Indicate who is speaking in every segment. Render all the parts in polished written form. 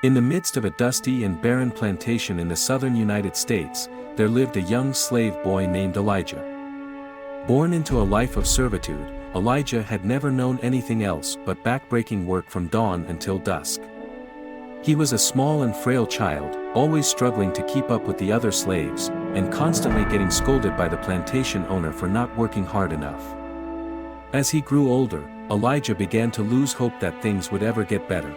Speaker 1: In the midst of a dusty and barren plantation in the southern United States, there lived a young slave boy named Elijah. Born into a life of servitude, Elijah had never known anything else but backbreaking work from dawn until dusk. He was a small and frail child, always struggling to keep up with the other slaves, and constantly getting scolded by the plantation owner for not working hard enough. As he grew older, Elijah began to lose hope that things would ever get better.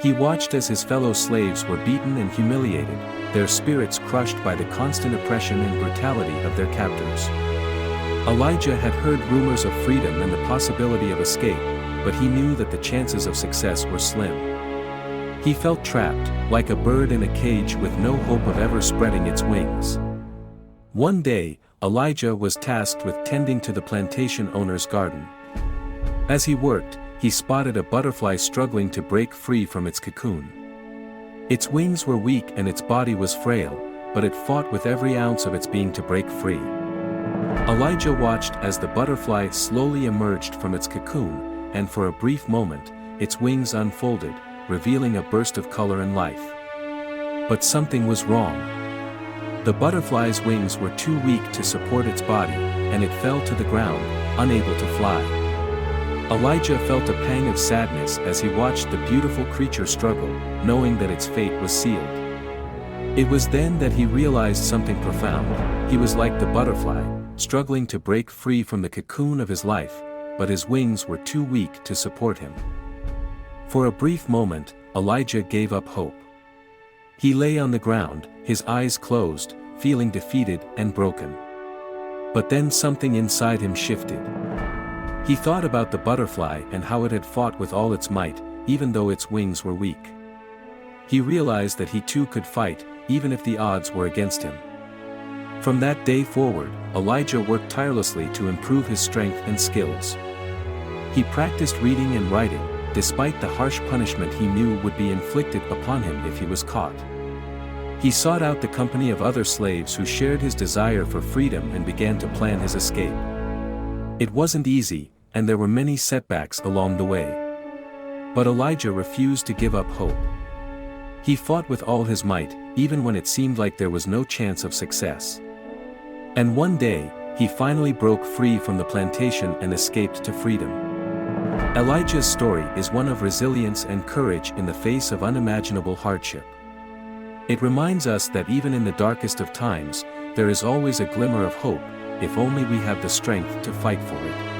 Speaker 1: He watched as his fellow slaves were beaten and humiliated, their spirits crushed by the constant oppression and brutality of their captors. Elijah had heard rumors of freedom and the possibility of escape, but he knew that the chances of success were slim. He felt trapped, like a bird in a cage with no hope of ever spreading its wings. One day, Elijah was tasked with tending to the plantation owner's garden. As he worked, he spotted a butterfly struggling to break free from its cocoon. Its wings were weak and its body was frail, but it fought with every ounce of its being to break free. Elijah watched as the butterfly slowly emerged from its cocoon, and for a brief moment, its wings unfolded, revealing a burst of color and life. But something was wrong. The butterfly's wings were too weak to support its body, and it fell to the ground, unable to fly. Elijah felt a pang of sadness as he watched the beautiful creature struggle, knowing that its fate was sealed. It was then that he realized something profound. He was like the butterfly, struggling to break free from the cocoon of his life, but his wings were too weak to support him. For a brief moment, Elijah gave up hope. He lay on the ground, his eyes closed, feeling defeated and broken. But then something inside him shifted. He thought about the butterfly and how it had fought with all its might, even though its wings were weak. He realized that he too could fight, even if the odds were against him. From that day forward, Elijah worked tirelessly to improve his strength and skills. He practiced reading and writing, despite the harsh punishment he knew would be inflicted upon him if he was caught. He sought out the company of other slaves who shared his desire for freedom and began to plan his escape. It wasn't easy, and there were many setbacks along the way. But Elijah refused to give up hope. He fought with all his might, even when it seemed like there was no chance of success. And one day, he finally broke free from the plantation and escaped to freedom. Elijah's story is one of resilience and courage in the face of unimaginable hardship. It reminds us that even in the darkest of times, there is always a glimmer of hope, if only we have the strength to fight for it.